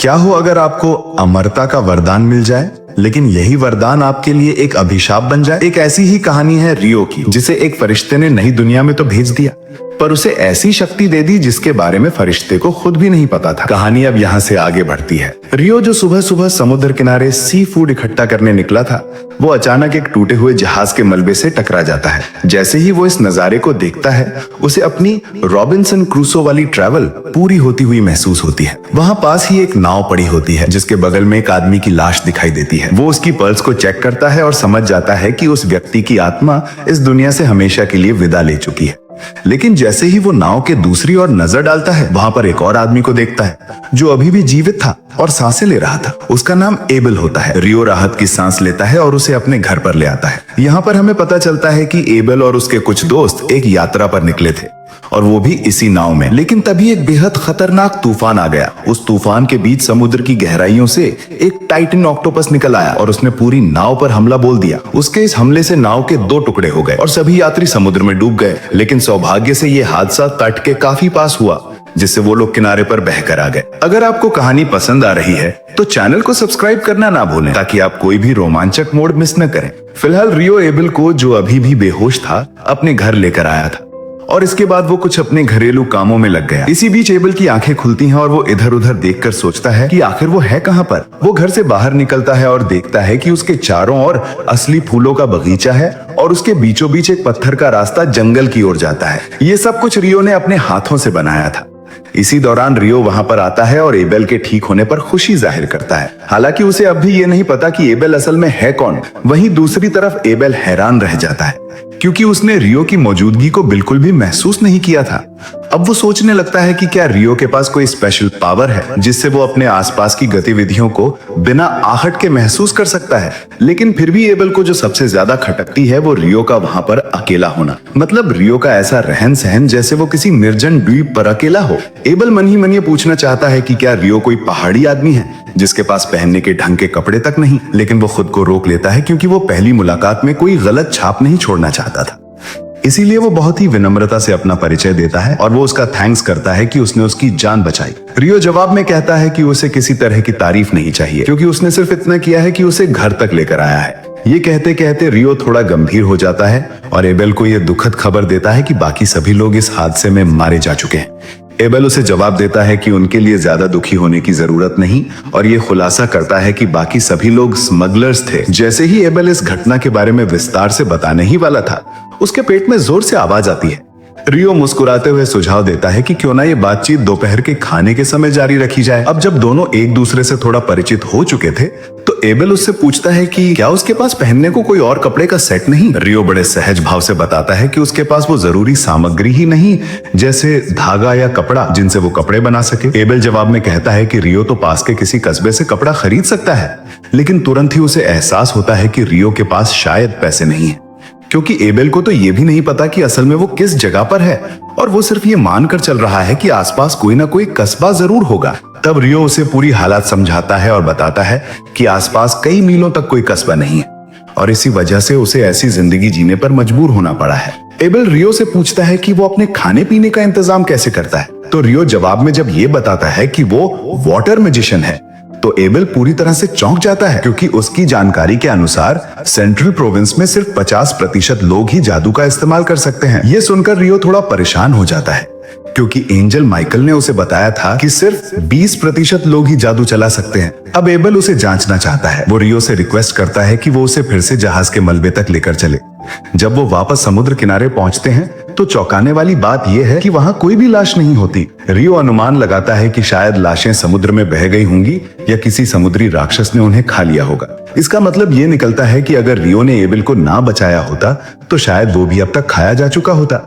क्या हो अगर आपको अमरता का वरदान मिल जाए, लेकिन यही वरदान आपके लिए एक अभिशाप बन जाए। एक ऐसी ही कहानी है रियो की, जिसे एक फरिश्ते ने नई दुनिया में तो भेज दिया, पर उसे ऐसी शक्ति दे दी जिसके बारे में फरिश्ते को खुद भी नहीं पता था। कहानी अब यहाँ से आगे बढ़ती है। रियो जो सुबह सुबह समुद्र किनारे सी फूड इकट्ठा करने निकला था, वो अचानक एक टूटे हुए जहाज के मलबे से टकरा जाता है। जैसे ही वो इस नजारे को देखता है, उसे अपनी रॉबिन्सन क्रूसो वाली ट्रैवल पूरी होती हुई महसूस होती है। वहाँ पास ही एक नाव पड़ी होती है, जिसके बगल में एक आदमी की लाश दिखाई देती है। वो उसकी पल्स को चेक करता है और समझ जाता है कि उस व्यक्ति की आत्मा इस दुनिया से हमेशा के लिए विदा ले चुकी है। लेकिन जैसे ही वो नाव के दूसरी ओर नजर डालता है, वहां पर एक और आदमी को देखता है जो अभी भी जीवित था और सांसें ले रहा था। उसका नाम एबेल होता है। रियो राहत की सांस लेता है और उसे अपने घर पर ले आता है। यहाँ पर हमें पता चलता है कि एबेल और उसके कुछ दोस्त एक यात्रा पर निकले थे, और वो भी इसी नाव में। लेकिन तभी एक बेहद खतरनाक तूफान आ गया। उस तूफान के बीच समुद्र की गहराइयों से एक टाइटन ऑक्टोपस निकल आया और उसने पूरी नाव पर हमला बोल दिया। उसके इस हमले से नाव के 2 टुकड़े हो गए और सभी यात्री समुद्र में डूब गए। लेकिन सौभाग्य से ये हादसा तट के काफी पास हुआ, जिससे वो लोग किनारे पर बहकर आ गए। अगर आपको कहानी पसंद आ रही है तो चैनल को सब्सक्राइब करना ना भूलें, ताकि आप कोई भी रोमांचक मोड़ मिस न करें। फिलहाल रियो एबेल को, जो अभी भी बेहोश था, अपने घर लेकर आया था, और इसके बाद वो कुछ अपने घरेलू कामों में लग गया। इसी बीच एबेल की आंखें खुलती हैं और वो इधर उधर देखकर सोचता है कि आखिर वो है कहां पर। वो घर से बाहर निकलता है और देखता है कि उसके चारों ओर असली फूलों का बगीचा है और उसके बीचों बीच एक पत्थर का रास्ता जंगल की ओर जाता है। ये सब कुछ रियो ने अपने हाथों से बनाया था। इसी दौरान रियो वहां पर आता है और एबेल के ठीक होने पर खुशी जाहिर करता है। हालांकि उसे अब भी ये नहीं पता कि एबेल असल में है कौन। वहीं दूसरी तरफ एबेल हैरान रह जाता है, क्योंकि उसने रियो की मौजूदगी को बिल्कुल भी महसूस नहीं किया था। अब वो सोचने लगता है कि क्या रियो के पास कोई स्पेशल पावर है, जिससे वो अपने आसपास की गतिविधियों को बिना आहट के महसूस कर सकता है। लेकिन फिर भी एबेल को जो सबसे ज्यादा खटकती है, वो रियो का वहां पर अकेला होना। मतलब रियो का ऐसा रहन सहन जैसे वो किसी निर्जन द्वीप पर अकेला हो। एबेल मन ही मन ये पूछना चाहता है कि क्या रियो कोई पहाड़ी आदमी है, जिसके पास पहनने के ढंग के कपड़े तक नहीं। लेकिन वो खुद को रोक लेता है, क्योंकि वो पहली मुलाकात में कोई गलत छाप नहीं छोड़ना चाहता था। इसीलिए वो बहुत ही विनम्रता से अपना परिचय देता है और वो उसका थैंक्स करता है कि उसने उसकी जान बचाई। रियो जवाब में कहता है कि उसे किसी तरह की तारीफ नहीं चाहिए, क्योंकि उसने सिर्फ इतना किया है कि उसे घर तक लेकर आया है। ये कहते कहते रियो थोड़ा गंभीर हो जाता है और एबेल को यह दुखद खबर देता है कि बाकी सभी लोग इस हादसे में मारे जा चुके हैं। एबेल उसे जवाब देता है कि उनके लिए ज्यादा दुखी होने की जरूरत नहीं, और ये खुलासा करता है कि बाकी सभी लोग स्मगलर्स थे। जैसे ही एबेल इस घटना के बारे में विस्तार से बताने ही वाला था, उसके पेट में जोर से आवाज आती है। रियो मुस्कुराते हुए सुझाव देता है कि क्यों ना ये बातचीत दोपहर के खाने के समय जारी रखी जाए। अब जब दोनों एक दूसरे से थोड़ा परिचित हो चुके थे, तो एबेल उससे पूछता है कि क्या उसके पास पहनने को कोई और कपड़े का सेट नहीं। रियो बड़े सहज भाव से बताता है कि उसके पास वो जरूरी सामग्री ही नहीं, जैसे धागा या कपड़ा, जिनसे वो कपड़े बना सके। एबेल जवाब में कहता है कि रियो तो पास के किसी कस्बे से कपड़ा खरीद सकता है। लेकिन तुरंत ही उसे एहसास होता है कि रियो के पास शायद पैसे नहीं है, क्योंकि एबेल को तो ये भी नहीं पता कि असल में वो किस जगह पर है, और वो सिर्फ ये मानकर चल रहा है कि आसपास कोई ना कोई कस्बा जरूर होगा। तब रियो उसे पूरी हालात समझाता है और बताता है कि आसपास कई मीलों तक कोई कस्बा नहीं है, और इसी वजह से उसे ऐसी जिंदगी जीने पर मजबूर होना पड़ा है। एबेल रियो से पूछता है कि वो अपने खाने पीने का इंतजाम कैसे करता है, तो रियो जवाब में जब ये बताता है कि वो वाटर मैजिशियन है, तो एबेल पूरी तरह से चौंक जाता है, क्योंकि उसकी जानकारी के अनुसार सेंट्रल प्रोविंस में सिर्फ 50% लोग ही जादू का इस्तेमाल कर सकते हैं। ये सुनकर रियो थोड़ा परेशान हो जाता है, क्योंकि एंजल माइकल ने उसे बताया था कि सिर्फ 20% लोग ही जादू चला सकते हैं। अब एबेल उसे जांचना चाहता है। वो रियो से रिक्वेस्ट करता है कि वो उसे फिर से जहाज के मलबे तक लेकर चले। जब वो वापस समुद्र किनारे पहुंचते हैं, तो चौंकाने वाली बात यह है कि वहां कोई भी लाश नहीं होती। रियो अनुमान लगाता है कि शायद लाशें समुद्र में बह गई होंगी, या किसी समुद्री राक्षस ने उन्हें खा लिया होगा। इसका मतलब ये निकलता है कि अगर रियो ने एबेल को ना बचाया होता, तो शायद वो भी अब तक खाया जा चुका होता।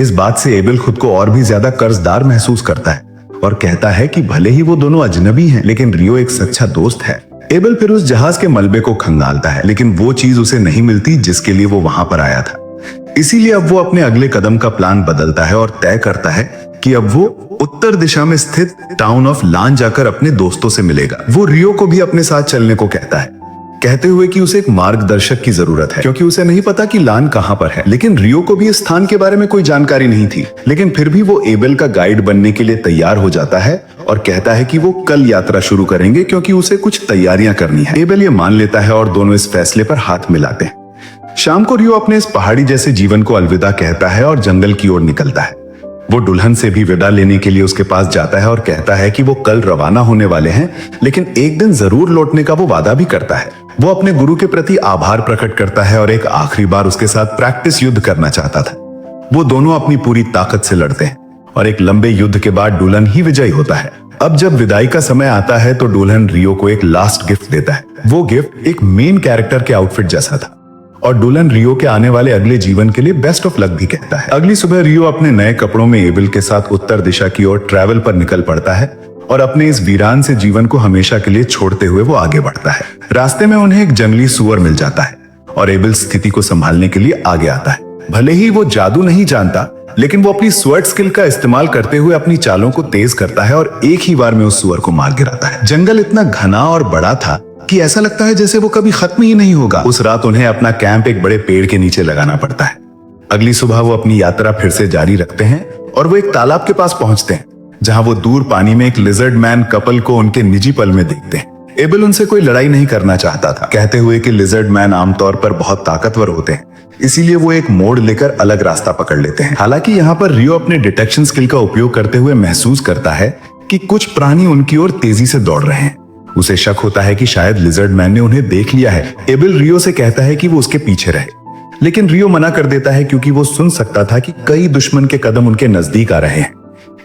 इस बात से एबेल खुद को और भी ज्यादा कर्जदार महसूस करता है और कहता है कि भले ही वो दोनों अजनबी हैं, लेकिन रियो एक सच्चा दोस्त है। एबेल फिर उस जहाज के मलबे को खंगालता है, लेकिन वो चीज उसे नहीं मिलती जिसके लिए वो वहां पर आया था। इसीलिए अब वो अपने अगले कदम का प्लान बदलता है और तय करता है कि अब वो उत्तर दिशा में स्थित टाउन ऑफ लान जाकर अपने दोस्तों से मिलेगा। वो रियो को भी अपने साथ चलने को कहता है, कहते हुए कि उसे एक मार्गदर्शक की जरूरत है क्योंकि उसे नहीं पता कि लान कहां पर है। लेकिन रियो को भी इस स्थान के बारे में कोई जानकारी नहीं थी, लेकिन फिर भी वो एबेल का गाइड बनने के लिए तैयार हो जाता है और कहता है कि वो कल यात्रा शुरू करेंगे क्योंकि उसे कुछ तैयारियां करनी है। एबेल ये मान लेता है और दोनों इस फैसले पर हाथ मिलाते हैं। शाम को रियो अपने इस पहाड़ी जैसे जीवन को अलविदा कहता है और जंगल की ओर निकलता है। वो दुल्हन से भी विदा लेने के लिए उसके पास जाता है और कहता है कि वो कल रवाना होने वाले हैं, लेकिन एक दिन जरूर लौटने का वो वादा भी करता है। वो अपने गुरु के प्रति आभार प्रकट करता है और एक आखिरी बार उसके साथ प्रैक्टिस युद्ध करना चाहता था। वो दोनों अपनी पूरी ताकत से लड़ते हैं और एक लंबे युद्ध के बाद दुल्हन ही विजयी होता है। अब जब विदाई का समय आता है तो दुल्हन रियो को एक लास्ट गिफ्ट देता है। वो गिफ्ट एक मेन कैरेक्टर के आउटफिट जैसा था और दुल्हन रियो के आने वाले अगले जीवन के लिए बेस्ट ऑफ लक भी कहता है। अगली सुबह रियो अपने नए कपड़ों में एबेल के साथ उत्तर दिशा की ओर ट्रैवल पर निकल पड़ता है और अपने इस वीरान से जीवन को हमेशा के लिए छोड़ते हुए वो आगे बढ़ता है। रास्ते में उन्हें एक जंगली सुअर मिल जाता है और एबेल स्थिति को संभालने के लिए आगे आता है। भले ही वो जादू नहीं जानता, लेकिन वो अपनी स्वर्ड स्किल का इस्तेमाल करते हुए अपनी चालों को तेज करता है और एक ही बार में उस सुअर को मार गिराता है। जंगल इतना घना और बड़ा था कि ऐसा लगता है जैसे वो कभी खत्म ही नहीं होगा। उस रात उन्हें अपना कैंप एक बड़े पेड़ के नीचे लगाना पड़ता है। अगली सुबह वो अपनी यात्रा फिर से जारी रखते हैं और वो एक तालाब के पास पहुंचते हैं जहां वो दूर पानी में एक लिजर्ड मैन कपल को उनके निजी पल में देखते हैं। एबेल उनसे कोई लड़ाई नहीं करना चाहता था, कहते हुए कि लिजर्ड मैन आमतौर पर बहुत ताकतवर होते हैं, इसीलिए वो एक मोड़ लेकर अलग रास्ता पकड़ लेते हैं। हालांकि यहाँ पर रियो अपने डिटेक्शन स्किल का उपयोग करते हुए महसूस करता है कि कुछ प्राणी उनकी ओर तेजी से दौड़ रहे हैं। उसे शक होता है कि शायद लिजर्ड मैन ने उन्हें देख लिया है। एबेल रियो से कहता है कि वो उसके पीछे रहे, लेकिन रियो मना कर देता है क्योंकि वो सुन सकता था कि कई दुश्मन के कदम उनके नजदीक आ रहे हैं।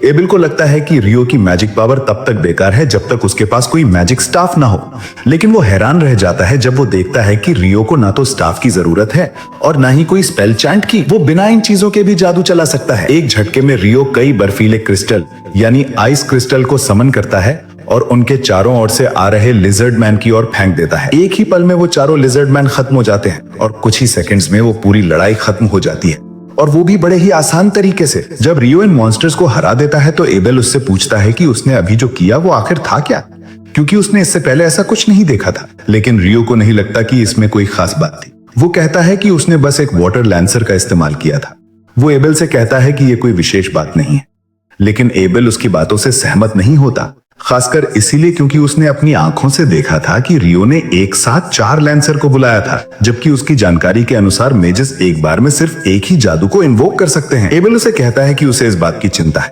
एबेल को लगता है कि रियो की मैजिक पावर तब तक बेकार है जब तक उसके पास कोई मैजिक स्टाफ ना हो, लेकिन वो हैरान रह जाता है जब वो देखता है कि रियो को ना तो स्टाफ की जरूरत है और ना ही कोई स्पेल चैंट की। वो बिना इन चीजों के भी जादू चला सकता है। एक झटके में रियो कई बर्फीले क्रिस्टल यानी आइस क्रिस्टल को समन करता है और उनके चारों ओर से आ रहे लिजर्ड मैन की ओर फेंक देता है। एक ही पल में वो चारों लिजर्ड मैन खत्म हो जाते हैं और कुछ ही सेकंड्स में वो पूरी लड़ाई खत्म हो जाती है, और वो भी बड़े ही आसान तरीके से। जब रियो इन मॉन्स्टर्स को हरा देता है तो एबेल उससे पूछता है कि उसने अभी जो किया वो आखिर था क्या, क्योंकि उसने इससे पहले ऐसा कुछ नहीं देखा था। लेकिन रियो को नहीं लगता कि इसमें कोई खास बात थी। वो कहता है कि उसने बस एक वाटर लैंसर का इस्तेमाल किया था। वो एबेल से कहता है कि ये कोई विशेष बात नहीं है, लेकिन एबेल उसकी बातों से सहमत नहीं होता, खासकर इसीलिए क्योंकि उसने अपनी आंखों से देखा था कि रियो ने एक साथ 4 लैंसर को बुलाया था, जबकि उसकी जानकारी के अनुसार मेजेस एक बार में सिर्फ एक ही जादू को इन्वोक कर सकते हैं। एबेल उसे कहता है कि उसे इस बात की चिंता है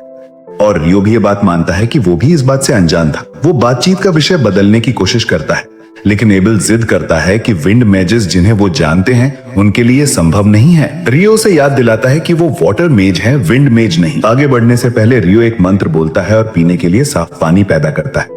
और रियो भी ये बात मानता है कि वो भी इस बात से अनजान था। वो बातचीत का विषय बदलने की कोशिश करता है, लेकिन एबेल जिद करता है कि विंड मेजेस जिन्हें वो जानते हैं उनके लिए संभव नहीं है। रियो से याद दिलाता है कि वो वाटर मेज है, विंड मेज नहीं। आगे बढ़ने से पहले रियो एक मंत्र बोलता है और पीने के लिए साफ पानी पैदा करता है।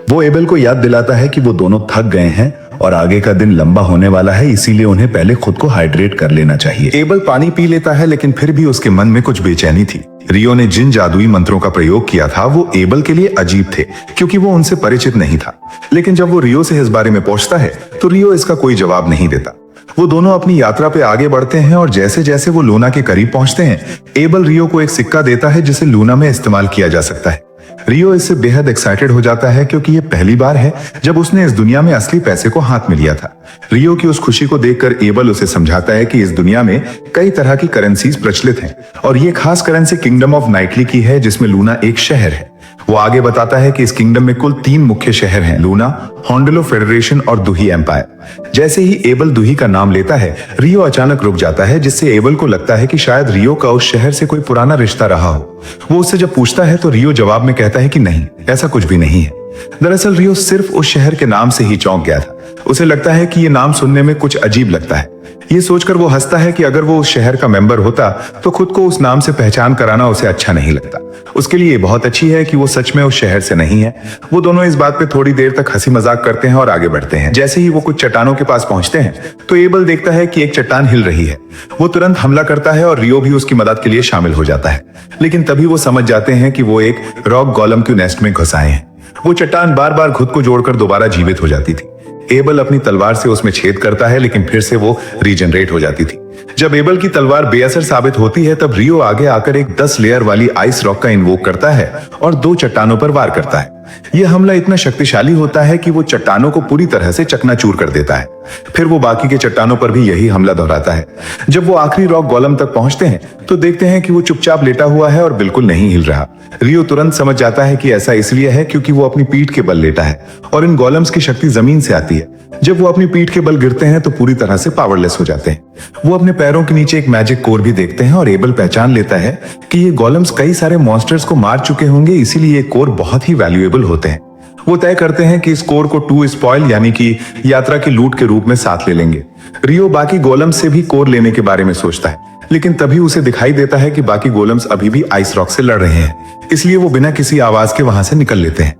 वो एबेल को याद दिलाता है कि वो दोनों थक गए हैं और आगे का दिन लंबा होने वाला है, इसीलिए उन्हें पहले खुद को हाइड्रेट कर लेना चाहिए। एबेल पानी पी लेता है, लेकिन फिर भी उसके मन में कुछ बेचैनी थी। रियो ने जिन जादुई मंत्रों का प्रयोग किया था वो एबेल के लिए अजीब थे, क्योंकि वो उनसे परिचित नहीं था। लेकिन जब वो रियो से इस बारे में पूछता है तो रियो इसका कोई जवाब नहीं देता। वो दोनों अपनी यात्रा पे आगे बढ़ते हैं और जैसे जैसे वो लूना के करीब पहुंचते हैं, एबेल रियो को एक सिक्का देता है जिसे लूना में इस्तेमाल किया जा सकता है। रियो इससे बेहद एक्साइटेड हो जाता है क्योंकि ये पहली बार है जब उसने इस दुनिया में असली पैसे को हाथ में लिया था। रियो की उस खुशी को देखकर एबेल उसे समझाता है कि इस दुनिया में कई तरह की करेंसीज प्रचलित हैं और ये खास करेंसी किंगडम ऑफ नाइटली की है, जिसमें लूना एक शहर है। वो आगे बताता है कि इस किंगडम में कुल 3 मुख्य शहर हैं, लूना, हॉन्डलो फेडरेशन और दुही एम्पायर। जैसे ही एबेल दुही का नाम लेता है, रियो अचानक रुक जाता है, जिससे एबेल को लगता है कि शायद रियो का उस शहर से कोई पुराना रिश्ता रहा हो। वो उससे जब पूछता है तो रियो जवाब में कहता है कि नहीं, ऐसा कुछ भी नहीं है। दरअसल रियो सिर्फ उस शहर के नाम से ही चौंक गया था। उसे लगता है कि ये नाम सुनने में कुछ अजीब लगता है। ये सोचकर वो हंसता है कि अगर वो उस शहर का मेंबर होता तो खुद को उस नाम से पहचान कराना उसे अच्छा नहीं लगता। उसके लिए बहुत अच्छी है कि वो सच में उस शहर से नहीं है। वो दोनों इस बात पे थोड़ी देर तक हंसी मजाक करते हैं और आगे बढ़ते हैं। जैसे ही वो कुछ चट्टानों के पास पहुंचते हैं तो एबेल देखता है कि एक चट्टान हिल रही है। वो तुरंत हमला करता है और रियो भी उसकी मदद के लिए शामिल हो जाता है, लेकिन तभी वो समझ जाते हैं कि वो एक रॉक गोलम के नेस्ट में घुस आए हैं। वो चट्टान बार बार खुद को जोड़कर दोबारा जीवित हो जाती थी। एबेल अपनी तलवार से उसमें छेद करता है, लेकिन फिर से वो रीजनरेट हो जाती थी। जब एबल की तलवार बेअसर साबित होती है तब रियो आगे आकर एक 10 लेयर वाली आइस रॉक का इन्वोक करता है और 2 चट्टानों पर वार करता है। यह हमला इतना शक्तिशाली होता है कि वो चट्टानों को पूरी तरह से चकनाचूर कर देता है। फिर वो बाकी के चट्टानों पर भी यही हमला दोहराता है। जब वो आखिरी रॉक गोलम तक पहुंचते हैं तो देखते हैं कि वो चुपचाप लेटा हुआ है और बिल्कुल नहीं हिल रहा। रियो तुरंत समझ जाता है कि ऐसा इसलिए है क्योंकि वो अपनी पीठ के बल लेटा है और इन गोलम्स की शक्ति जमीन से आती है। जब वो अपनी पीठ के बल गिरते हैं तो पूरी तरह से पावरलेस हो जाते हैं। वो अपने पैरों के नीचे एक मैजिक कोर भी देखते हैं और एबल पहचान लेता है कि ये गोलम्स कई सारे मॉन्स्टर्स को मार चुके होंगे, इसीलिए ये कोर बहुत ही वैल्यूएबल होते हैं। वो तय करते हैं कि इस कोर को 2 स्पॉइल यानी कि यात्रा की लूट के रूप में साथ ले लेंगे। रियो बाकी गोलम्स से भी कोर लेने के बारे में सोचता है, लेकिन तभी उसे दिखाई देता है कि बाकी गोलम्स अभी भी आइस रॉक से लड़ रहे हैं, इसलिए वो बिना किसी आवाज के वहां से निकल लेते हैं।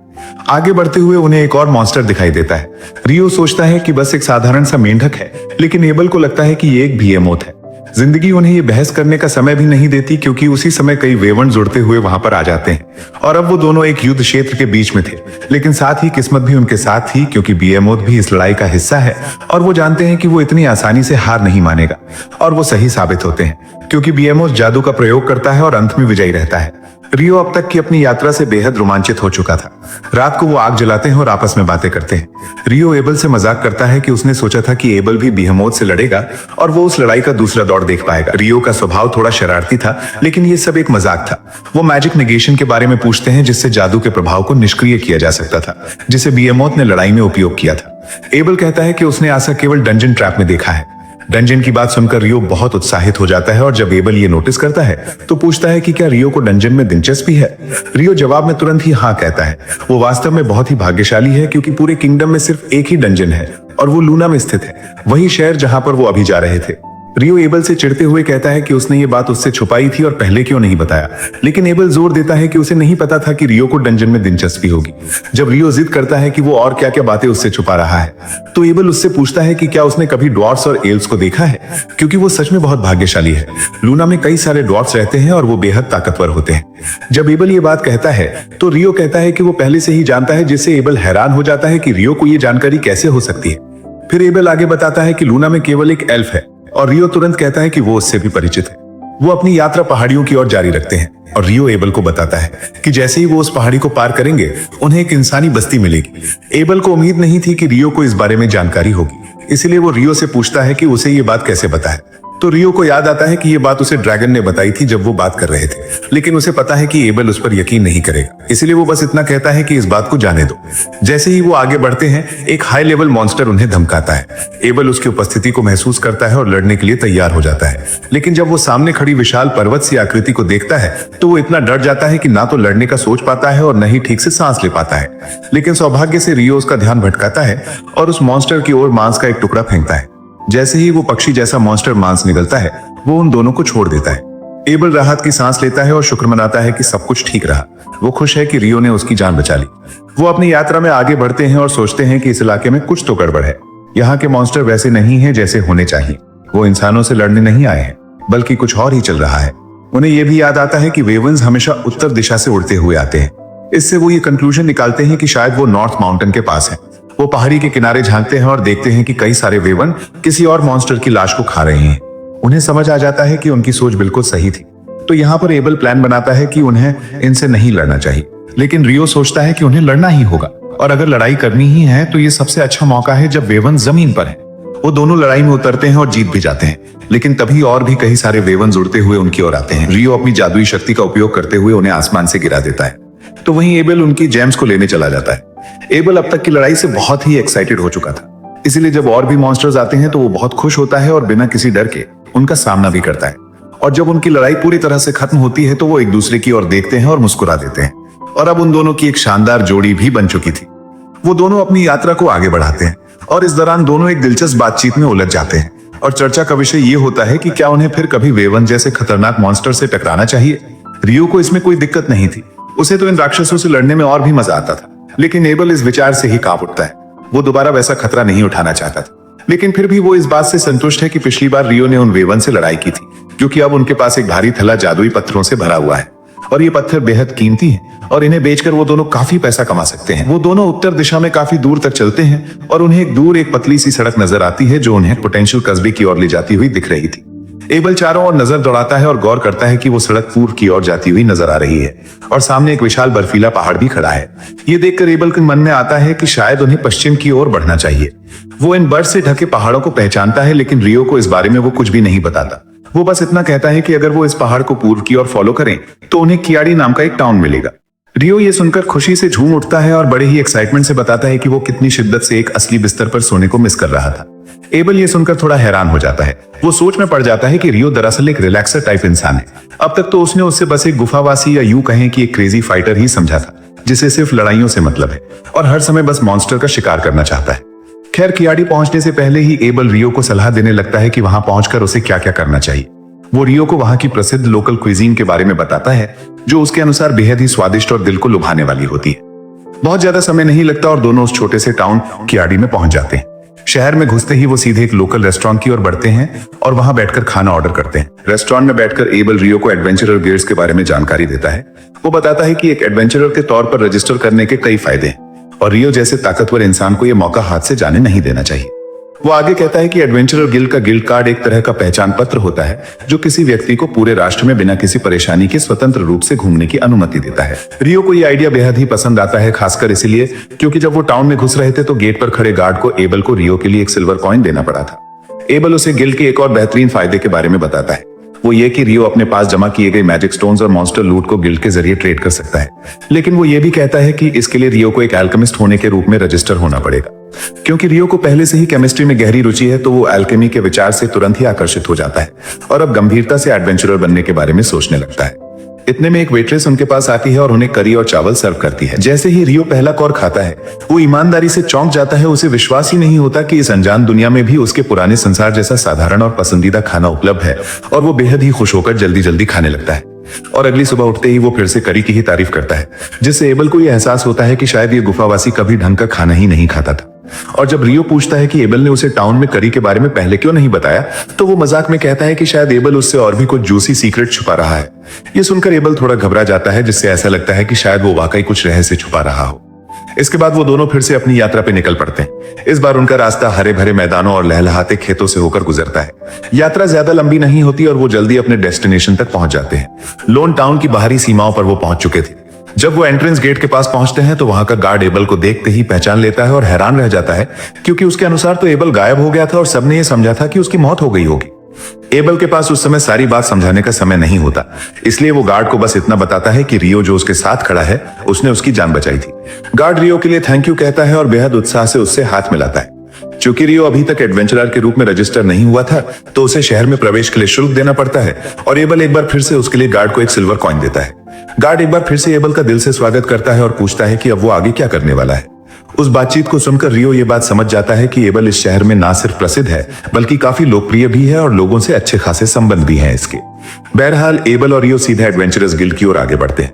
आगे बढ़ते हुए उन्हें एक और मॉन्स्टर दिखाई देता है। रियो सोचता है कि बस एक साधारण सा मेंढक है, लेकिन एबल को लगता है कि ये एक बीहेमोथ है। जिंदगी उन्हें ये बहस करने का समय भी नहीं देती क्योंकि उसी समय कई वेवन जुड़ते हुए वहां पर आ जाते हैं और अब वो दोनों एक युद्ध क्षेत्र के बीच में थे, लेकिन साथ ही किस्मत भी उनके साथ थी क्योंकि बीहेमोथ भी इस लड़ाई का हिस्सा है और वो जानते हैं कि वो इतनी आसानी से हार नहीं मानेगा। और वो सही साबित होते हैं क्योंकि बीहेमोथ जादू का प्रयोग करता है और अंत में विजयी रहता है। रियो अब तक की अपनी यात्रा से बेहद रोमांचित हो चुका था। रात को वो आग जलाते हैं और आपस में बातें करते हैं। रियो एबल से मजाक करता है कि उसने सोचा था कि एबल भी बीहेमोथ से लड़ेगा और वो उस लड़ाई का दूसरा दौर देख पाएगा। रियो का स्वभाव थोड़ा शरारती था, लेकिन ये सब एक मजाक था। वो मैजिक नेगेशन के बारे में पूछते हैं जिससे जादू के प्रभाव को निष्क्रिय किया जा सकता था, जिसे बीहेमोथ ने लड़ाई में उपयोग किया था। एबल कहता है कि उसने ऐसा केवल डंजन ट्रैप में देखा है। डंजन की बात सुनकर रियो बहुत उत्साहित हो जाता है और जब एबल ये नोटिस करता है तो पूछता है कि क्या रियो को डंजन में दिलचस्पी है। रियो जवाब में तुरंत ही हाँ कहता है। वो वास्तव में बहुत ही भाग्यशाली है क्योंकि पूरे किंगडम में सिर्फ एक ही डंजन है और वो लूना में स्थित है, वही शहर जहां पर वो अभी जा रहे थे। रियो एबल से चिढ़ते हुए कहता है कि उसने ये बात उससे छुपाई थी और पहले क्यों नहीं बताया, लेकिन एबल जोर देता है कि उसे नहीं पता था कि रियो को डंजन में दिलचस्पी होगी। जब रियो जिद करता है कि वो और क्या क्या बातें उससे छुपा रहा है तो एबल उससे पूछता है कि क्या उसने कभी ड्वार्फ्स और एल्व्स को देखा है, क्योंकि वो सच में बहुत भाग्यशाली है। लूना में कई सारे ड्वार्फ्स रहते हैं और वो बेहद ताकतवर होते हैं। जब एबल ये बात कहता है तो रियो कहता है कि वो पहले से ही जानता है, जिससे एबल हैरान हो जाता है कि रियो को ये जानकारी कैसे हो सकती है। फिर एबल आगे बताता है कि लूना में केवल एक एल्फ है और रियो तुरंत कहता है कि वो उससे भी परिचित है। वो अपनी यात्रा पहाड़ियों की ओर जारी रखते हैं और रियो एबल को बताता है कि जैसे ही वो उस पहाड़ी को पार करेंगे उन्हें एक इंसानी बस्ती मिलेगी। एबल को उम्मीद नहीं थी कि रियो को इस बारे में जानकारी होगी, इसलिए वो रियो से पूछता है कि उसे ये बात कैसे पता है। तो रियो को याद आता है कि ये बात उसे ड्रैगन ने बताई थी जब वो बात कर रहे थे, लेकिन उसे पता है कि एबल उस पर यकीन नहीं करेगा, इसलिए वो बस इतना कहता है कि इस बात को जाने दो। जैसे ही वो आगे बढ़ते हैं एक हाई लेवल मॉन्स्टर उन्हें धमकाता है। एबल उसकी उपस्थिति को महसूस करता है और लड़ने के लिए तैयार हो जाता है, लेकिन जब वो सामने खड़ी विशाल पर्वत सी आकृति को देखता है तो वो इतना डर जाता है कि ना तो लड़ने का सोच पाता है और न ही ठीक से सांस ले पाता है। लेकिन सौभाग्य से रियो उसका ध्यान भटकाता है और उस मॉन्स्टर की ओर मांस का एक टुकड़ा फेंकता है। जैसे ही वो पक्षी जैसा मॉन्स्टर मांस निकलता है वो उन दोनों को छोड़ देता है। एबल राहत की सांस लेता है और शुक्र मनाता है कि सब कुछ ठीक रहा। वो खुश है कि रियो ने उसकी जान बचा ली। वो अपनी यात्रा में आगे बढ़ते हैं और सोचते हैं कि इस इलाके में कुछ तो गड़बड़ है। यहाँ के मॉन्स्टर वैसे नहीं हैं जैसे होने चाहिए। वो इंसानों से लड़ने नहीं आए हैं, बल्कि कुछ और ही चल रहा है। उन्हें यह भी याद आता है कि वेवन्स हमेशा उत्तर दिशा से उड़ते हुए आते हैं। इससे वो ये कंक्लूजन निकालते हैं कि शायद वो नॉर्थ माउंटेन के पास है। वो पहाड़ी के किनारे झांकते हैं और देखते हैं कि कई सारे वेवन किसी और मॉन्स्टर की लाश को खा रहे हैं। उन्हें समझ आ जाता है कि उनकी सोच बिल्कुल सही थी। तो यहाँ पर एबल प्लान बनाता है कि उन्हें इनसे नहीं लड़ना चाहिए, लेकिन रियो सोचता है कि उन्हें लड़ना ही होगा और अगर लड़ाई करनी ही है तो ये सबसे अच्छा मौका है जब वेवन जमीन पर है। वो दोनों लड़ाई में उतरते हैं और जीत भी जाते हैं, लेकिन तभी और भी कई सारे वेवन उड़ते हुए उनकी ओर आते हैं। रियो अपनी जादुई शक्ति का उपयोग करते हुए उन्हें आसमान से गिरा देता है। तो वहीं एबल उनकी जेम्स को लेने चला जाता है। एबल अब तक की लड़ाई से बहुत ही एक्साइटेड हो चुका था, इसीलिए जब और भी मॉन्स्टर्स आते हैं तो वो बहुत खुश होता है और बिना किसी डर के उनका सामना भी करता है। और जब उनकी लड़ाई पूरी तरह से खत्म होती है तो वो एक दूसरे की ओर देखते हैं और मुस्कुरा देते हैं। और अब उन दोनों की एक शानदार जोड़ी भी बन चुकी थी। वो दोनों अपनी यात्रा को आगे बढ़ाते हैं और इस दौरान दोनों एक दिलचस्प बातचीत में उलझ जाते हैं और चर्चा का विषय ये होता है कि क्या उन्हें फिर कभी वेवन जैसे खतरनाक मॉन्स्टर से टकराना चाहिए। रियो को इसमें कोई दिक्कत नहीं थी, उसे तो इन राक्षसों से लड़ने में और भी मजा आता था, लेकिन एबल इस विचार से ही कांप उठता है। वो दोबारा वैसा खतरा नहीं उठाना चाहता था, लेकिन फिर भी वो इस बात से संतुष्ट है कि पिछली बार रियो ने उन वेवन से लड़ाई की थी, क्योंकि अब उनके पास एक भारी थैला जादुई पत्थरों से भरा हुआ है और ये पत्थर बेहद कीमती हैं और इन्हें बेचकर वो दोनों काफी पैसा कमा सकते हैं। वो दोनों उत्तर दिशा में काफी दूर तक चलते हैं और उन्हें एक दूर एक पतली सी सड़क नजर आती है जो उन्हें पोटेंशियल कस्बे की ओर ले जाती हुई दिख रही थी। एबल चारों ओर नजर दौड़ाता है और गौर करता है कि वो सड़क पूर्व की ओर जाती हुई नजर आ रही है और सामने एक विशाल बर्फीला पहाड़ भी खड़ा है। ये देखकर एबल के मन में आता है कि शायद उन्हें पश्चिम की ओर बढ़ना चाहिए। वो इन बर्फ से ढके पहाड़ों को पहचानता है, लेकिन रियो को इस बारे में वो कुछ भी नहीं बताता। वो बस इतना कहता है कि अगर वो इस पहाड़ को पूर्व की ओर फॉलो करें तो उन्हें कियाड़ी नाम का एक टाउन मिलेगा। रियो ये सुनकर खुशी से झूम उठता है और बड़े ही एक्साइटमेंट से बताता है कि वो कितनी शिद्दत से एक असली बिस्तर पर सोने को मिस कर रहा था। एबल ये सुनकर थोड़ा हैरान हो जाता है। वो सोच में पड़ जाता है कि रियो दरअसल एक रिलैक्सर टाइप इंसान है। अब तक तो उसने उससे बस एक गुफावासी या यूं कहें कि एक क्रेजी फाइटर ही समझा था, जिसे सिर्फ लड़ाइयों से मतलब है और हर समय बस मॉन्स्टर का शिकार करना चाहता है। खैर, कियाड़ी पहुंचने से पहले ही एबल रियो को सलाह देने लगता है कि वहां पहुंचकर उसे क्या क्या करना चाहिए। वो रियो को वहां की प्रसिद्ध लोकल क्विजीन के बारे में बताता है, जो उसके अनुसार बेहद ही स्वादिष्ट और दिल को लुभाने वाली होती है। बहुत ज्यादा समय नहीं लगता और दोनों उस छोटे से टाउन कियाड़ी में पहुंच जाते हैं। शहर में घुसते ही वो सीधे एक लोकल रेस्टोरेंट की ओर बढ़ते हैं और वहां बैठकर खाना ऑर्डर करते हैं। रेस्टोरेंट में बैठकर एबल रियो को एडवेंचरर गिल्ड्स के बारे में जानकारी देता है। वो बताता है कि एक एडवेंचरर के तौर पर रजिस्टर करने के कई फायदे हैं और रियो जैसे ताकतवर इंसान को यह मौका हाथ से जाने नहीं देना चाहिए। वो आगे कहता है कि एडवेंचरर गिल्ड का गिल्ड कार्ड एक तरह का पहचान पत्र होता है, जो किसी व्यक्ति को पूरे राष्ट्र में बिना किसी परेशानी के स्वतंत्र रूप से घूमने की अनुमति देता है। रियो को यह आइडिया बेहद ही पसंद आता है, खासकर इसलिए क्योंकि जब वो टाउन में घुस रहे थे तो गेट पर खड़े गार्ड को एबल को रियो के लिए एक सिल्वर कॉइन देना पड़ा था। एबल उसे गिल्ड के एक और बेहतरीन फायदे के बारे में बताता है। वो ये कि रियो अपने पास जमा किए गए मैजिक स्टोन्स और मॉन्स्टर लूट को गिल्ड के जरिए ट्रेड कर सकता है, लेकिन वो ये भी कहता है कि इसके लिए रियो को एक एल्केमिस्ट होने के रूप में रजिस्टर होना पड़ेगा। क्योंकि रियो को पहले से ही केमिस्ट्री में गहरी रुचि है, तो वो एल्केमी के विचार से तुरंत ही आकर्षित हो जाता है और अब गंभीरता से एडवेंचरर बनने के बारे में सोचने लगता है। इतने में एक वेट्रेस उनके पास आती है और उन्हें करी और चावल सर्व करती है। जैसे ही रियो पहला कौर खाता है, वो ईमानदारी से चौंक जाता है। उसे विश्वास ही नहीं होता कि इस अनजान दुनिया में भी उसके पुराने संसार जैसा साधारण और पसंदीदा खाना उपलब्ध है और वो बेहद ही खुश होकर जल्दी जल्दी खाने लगता है। और अगली सुबह उठते ही वो फिर से करी की ही तारीफ करता है, जिससे एबल को यह एहसास होता है कि शायद ये गुफावासी कभी ढंग का खाना ही नहीं खाता था। और जब रियो पूछता है कि एबल ने उसे टाउन में करी के बारे में पहले क्यों नहीं बताया, तो वो मजाक में कहता है कि शायद एबल उससे और भी कुछ जूसी सीक्रेट छुपा रहा है। ये सुनकर एबल थोड़ा घबरा जाता है, जिससे ऐसा लगता है कि शायद वो वाकई कुछ रहस्य छुपा रहा हो। इसके बाद वो दोनों फिर से अपनी यात्रा पे निकल पड़ते हैं। इस बार उनका रास्ता हरे भरे मैदानों और लहलहाते खेतों से होकर गुजरता है। यात्रा ज्यादा लंबी नहीं होती और वो जल्दी अपने डेस्टिनेशन तक पहुंच जाते हैं। लोन टाउन की बाहरी सीमाओं पर वो पहुंच चुके थे। जब वो एंट्रेंस गेट के पास पहुंचते हैं तो वहां का गार्ड एबल को देखते ही पहचान लेता है और हैरान रह जाता है, क्योंकि उसके अनुसार तो एबल गायब हो गया था और सबने ये समझा था कि उसकी मौत हो गई होगी। एबल के पास उस समय सारी बात समझाने का समय नहीं होता, इसलिए वो गार्ड को बस इतना बताता है कि रियो जो उसके साथ खड़ा है उसने उसकी जान बचाई थी। गार्ड रियो के लिए थैंक यू कहता है और बेहद उत्साह से उससे हाथ मिलाता है। चूंकि रियो अभी तक एडवेंचरर के रूप में रजिस्टर नहीं हुआ था, तो उसे शहर में प्रवेश के लिए शुल्क देना पड़ता है और एबल एक बार फिर से उसके लिए गार्ड को एक सिल्वर कॉइन देता है। गार्ड एक बार फिर से एबल का दिल से स्वागत करता है और पूछता है कि अब वो आगे क्या करने वाला है। उस बातचीत को सुनकर रियो ये बात समझ जाता है कि एबल इस शहर में ना सिर्फ प्रसिद्ध है, बल्कि काफी लोकप्रिय भी है और लोगों से अच्छे खासे संबंध भी हैं इसके। बहरहाल एबल और रियो सीधे एडवेंचरर्स गिल्ड की ओर आगे बढ़ते हैं।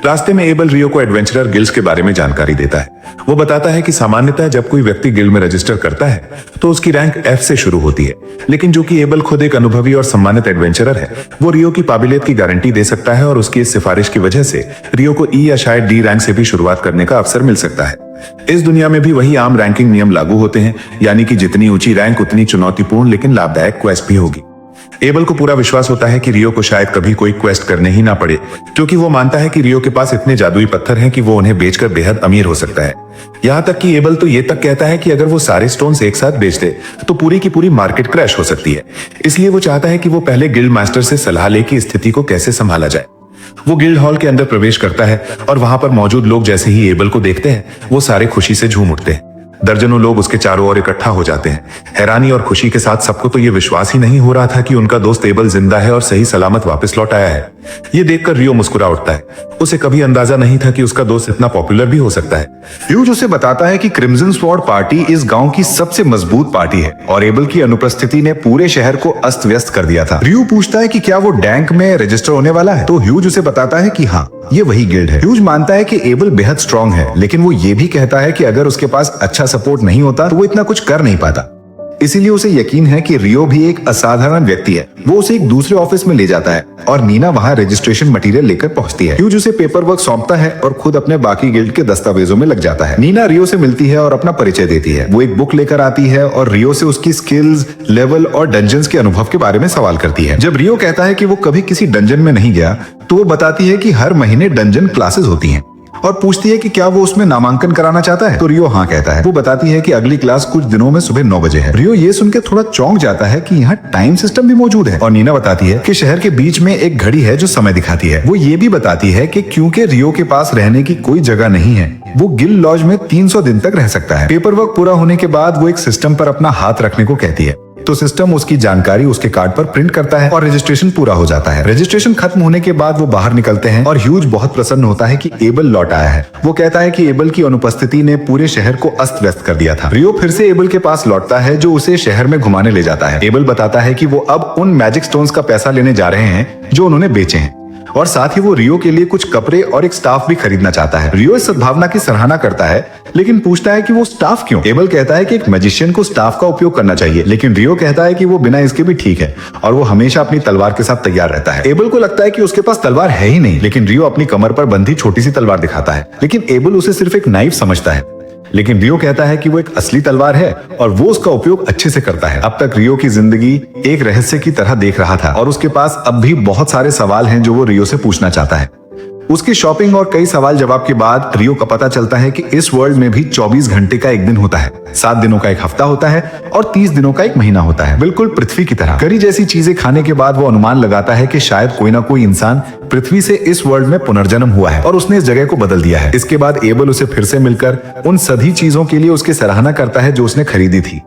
रास्ते में एबल रियो को एडवेंचरर गिल्ड्स के बारे में जानकारी देता है। वो बताता है कि सामान्यतः जब कोई व्यक्ति गिल्ड में रजिस्टर करता है तो उसकी रैंक F से शुरू होती है, लेकिन जो कि एबल खुद एक अनुभवी और सम्मानित एडवेंचरर है, वो रियो की काबिलियत की गारंटी दे सकता है और उसकी इस सिफारिश की वजह से रियो को E या शायद D रैंक से भी शुरुआत करने का अवसर मिल सकता है। इस दुनिया में भी वही आम रैंकिंग नियम लागू होते हैं, यानी कि जितनी ऊंची रैंक उतनी चुनौतीपूर्ण लेकिन लाभदायक क्वेस्ट भी होगी। एबल को पूरा विश्वास होता है कि रियो को शायद कभी कोई क्वेस्ट करने ही ना पड़े, क्योंकि वो मानता है कि रियो के पास इतने जादुई पत्थर हैं कि वो उन्हें बेचकर बेहद अमीर हो सकता है। यहाँ तक कि एबल तो ये तक कहता है कि अगर वो सारे स्टोन्स एक साथ बेच दे तो पूरी की पूरी मार्केट क्रैश हो सकती है। इसलिए वो चाहता है कि वो पहले गिल्ड मास्टर से सलाह ले कि स्थिति को कैसे संभाला जाए। वो गिल्ड हॉल के अंदर प्रवेश करता है और वहां पर मौजूद लोग जैसे ही एबल को देखते हैं, वो सारे खुशी से झूम उठते हैं। दर्जनों लोग उसके चारों ओर इकट्ठा हो जाते हैं। हैरानी और खुशी के साथ सबको तो ये विश्वास ही नहीं हो रहा था कि उनका दोस्त एबल जिंदा है और सही सलामत वापस लौट आया है। ये देखकर रियो मुस्कुरा उठता है। उसे कभी अंदाजा नहीं था कि उसका दोस्त इतना पॉपुलर भी हो सकता है। ह्यूज उसे बताता है कि क्रिम्सन स्वॉर्ड पार्टी इस गांव की सबसे मजबूत पार्टी है और एबल की अनुपस्थिति ने पूरे शहर को अस्त व्यस्त कर दिया था। रियो पूछता है कि क्या वो डैंक में रजिस्टर होने वाला है, तो ह्यूज उसे बताता है कि हाँ, ये वही गिल्ड है। ह्यूज मानता है कि एबल बेहद स्ट्रांग है, लेकिन वो ये भी कहता है कि अगर उसके पास अच्छा सपोर्ट नहीं होता तो वो इतना कुछ कर नहीं पाता। इसीलिए उसे यकीन है कि रियो भी एक असाधारण व्यक्ति है। वो उसे एक दूसरे ऑफिस में ले जाता है और नीना वहाँ रजिस्ट्रेशन मटेरियल लेकर पहुंचती है। ह्यूज उसे पेपर वर्क सौंपता है और खुद अपने बाकी गिल्ड के दस्तावेजों में लग जाता है। नीना रियो से मिलती है और अपना परिचय देती है। वो एक बुक लेकर आती है और रियो से उसकी स्किल्स, लेवल और डंजन्स के अनुभव के बारे में सवाल करती है। जब रियो कहता है कि वो कभी किसी डंजन में नहीं गया, तो वो बताती है कि हर महीने डंजन क्लासेस होती हैं और पूछती है कि क्या वो उसमें नामांकन कराना चाहता है। तो रियो हाँ कहता है। वो बताती है कि अगली क्लास कुछ दिनों में सुबह 9 बजे है। रियो ये सुनकर थोड़ा चौंक जाता है कि यहाँ टाइम सिस्टम भी मौजूद है। और नीना बताती है कि शहर के बीच में एक घड़ी है जो समय दिखाती है। वो ये भी बताती है कि क्योंकि रियो के पास रहने की कोई जगह नहीं है, वो गिल्ड लॉज में 300 दिन तक रह सकता है। पेपर वर्क पूरा होने के बाद वो एक सिस्टम पर अपना हाथ रखने को कहती है, तो सिस्टम उसकी जानकारी उसके कार्ड पर प्रिंट करता है और रजिस्ट्रेशन पूरा हो जाता है। रजिस्ट्रेशन खत्म होने के बाद वो बाहर निकलते हैं और ह्यूज बहुत प्रसन्न होता है कि एबल लौट आया है। वो कहता है कि एबल की अनुपस्थिति ने पूरे शहर को अस्त व्यस्त कर दिया था। रियो फिर से एबल के पास लौटता है जो उसे शहर में घुमाने ले जाता है। एबल बताता है कि वो अब उन मैजिक स्टोन्स का पैसा लेने जा रहे हैं जो उन्होंने बेचे हैं और साथ ही वो रियो के लिए कुछ कपड़े और एक स्टाफ भी खरीदना चाहता है। रियो इस सद्भावना की सराहना करता है लेकिन पूछता है कि वो स्टाफ क्यों। एबल कहता है कि एक मैजिशियन को स्टाफ का उपयोग करना चाहिए, लेकिन रियो कहता है कि वो बिना इसके भी ठीक है और वो हमेशा अपनी तलवार के साथ तैयार रहता है। एबल को लगता है कि उसके पास तलवार है ही नहीं, लेकिन रियो अपनी कमर पर बंधी छोटी सी तलवार दिखाता है, लेकिन एबल उसे सिर्फ एक नाइफ समझता है। लेकिन रियो कहता है कि वो एक असली तलवार है और वो उसका उपयोग अच्छे से करता है। अब तक रियो की जिंदगी एक रहस्य की तरह देख रहा था और उसके पास अब भी बहुत सारे सवाल हैं जो वो रियो से पूछना चाहता है। उसकी शॉपिंग और कई सवाल जवाब के बाद रियो को पता चलता है कि इस वर्ल्ड में भी 24 घंटे का एक दिन होता है, 7 दिनों का एक हफ्ता होता है और 30 दिनों का एक महीना होता है, बिल्कुल पृथ्वी की तरह। करी जैसी चीजें खाने के बाद वो अनुमान लगाता है कि शायद कोई ना कोई इंसान पृथ्वी से इस वर्ल्ड में पुनर्जन्म हुआ है और उसने इस जगह को बदल दिया है। इसके बाद एबल उसे फिर से मिलकर उन सभी चीजों के लिए उसकी सराहना करता है जो उसने खरीदी थी।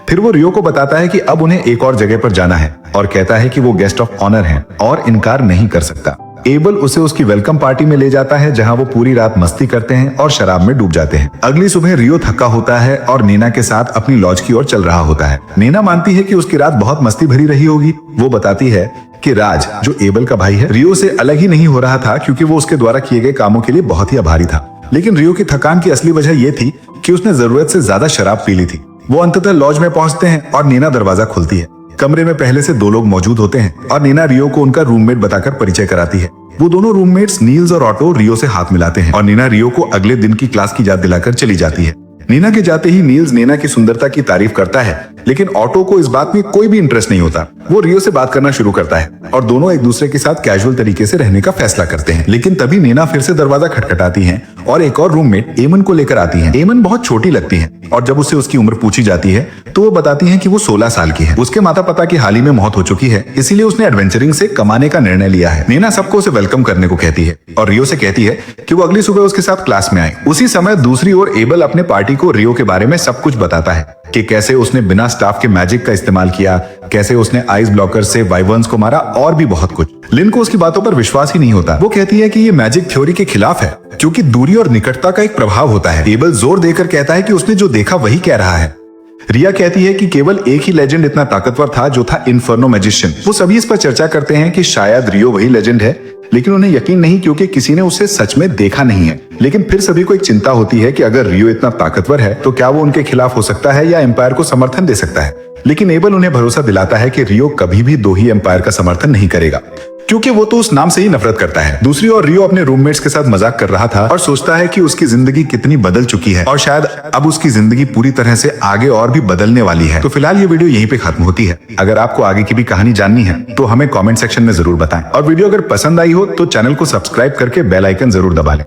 फिर वो रियो को बताता है कि अब उन्हें एक और जगह पर जाना है और कहता है कि वो गेस्ट ऑफ ऑनर हैं और इनकार नहीं कर सकता। एबल उसे उसकी वेलकम पार्टी में ले जाता है जहां वो पूरी रात मस्ती करते हैं और शराब में डूब जाते हैं। अगली सुबह रियो थका होता है और नीना के साथ अपनी लॉज की ओर चल रहा होता है। नीना मानती है कि उसकी रात बहुत मस्ती भरी रही होगी। वो बताती है कि राज, जो एबल का भाई है, रियो से अलग ही नहीं हो रहा था क्योंकि वो उसके द्वारा किए गए कामों के लिए बहुत ही आभारी था। लेकिन रियो की थकान की असली वजह ये थी कि उसने जरूरत से ज्यादा शराब पी ली थी। वो अंततः लॉज में पहुंचते हैं और नीना दरवाजा खोलती है। कमरे में पहले से 2 लोग मौजूद होते हैं और नीना रियो को उनका रूममेट बताकर परिचय कराती है। वो दोनों रूममेट्स नील्स और ऑटो रियो से हाथ मिलाते हैं और नीना रियो को अगले दिन की क्लास की याद दिलाकर चली जाती है। नीना के जाते ही नील्स नीना की सुंदरता की तारीफ करता है, लेकिन ऑटो को इस बात में कोई भी इंटरेस्ट नहीं होता। वो रियो से बात करना शुरू करता है और दोनों एक दूसरे के साथ कैजुअल तरीके से रहने का फैसला करते हैं। लेकिन तभी नीना फिर से दरवाजा खटखटाती है और एक और रूममेट एमन को लेकर आती है। एमन बहुत छोटी लगती है और जब उससे उसकी उम्र पूछी जाती है तो वो बताती है कि वो 16 साल की है। उसके माता पिता की हाल ही में मौत हो चुकी है, इसीलिए उसने एडवेंचरिंग से कमाने का निर्णय लिया है। नीना सबको उसे वेलकम करने को कहती है और रियो से कहती है कि वो अगली सुबह उसके साथ क्लास में आए। उसी समय दूसरी ओर एबल अपने पार्टी को रियो के बारे में सब कुछ बताता है कि कैसे उसने बिना स्टाफ के मैजिक का इस्तेमाल किया, कैसे उसने आइस ब्लॉकर से वाइवर्न्स को मारा और भी बहुत कुछ। लिन को उसकी बातों पर विश्वास ही नहीं होता। वो कहती है कि ये मैजिक थ्योरी के खिलाफ है क्योंकि दूरी और निकटता का एक प्रभाव होता है। एबल जोर देकर कहता है कि उसने जो देखा वही कह रहा है। रिया कहती है कि केवल एक ही लेजेंड इतना ताकतवर था जो था इन्फर्नो मैजिशियन। वो सभी इस पर चर्चा करते हैं कि शायद रियो वही लेजेंड है, लेकिन उन्हें यकीन नहीं क्योंकि किसी ने उसे सच में देखा नहीं है। लेकिन फिर सभी को एक चिंता होती है कि अगर रियो इतना ताकतवर है तो क्या वो उनके खिलाफ हो सकता है या एम्पायर को समर्थन दे सकता है। लेकिन एबल उन्हें भरोसा दिलाता है कि रियो कभी भी 2 ही एम्पायर का समर्थन नहीं करेगा क्योंकि वो तो उस नाम से ही नफरत करता है। दूसरी ओर रियो अपने रूममेट्स के साथ मजाक कर रहा था और सोचता है कि उसकी जिंदगी कितनी बदल चुकी है और शायद अब उसकी जिंदगी पूरी तरह से आगे और भी बदलने वाली है। तो फिलहाल ये वीडियो यहीं पे खत्म होती है। अगर आपको आगे की भी कहानी जाननी है तो हमें कमेंट सेक्शन में जरूर बताएं और वीडियो अगर पसंद आई हो तो चैनल को सब्सक्राइब करके बेल आइकन जरूर दबा लें।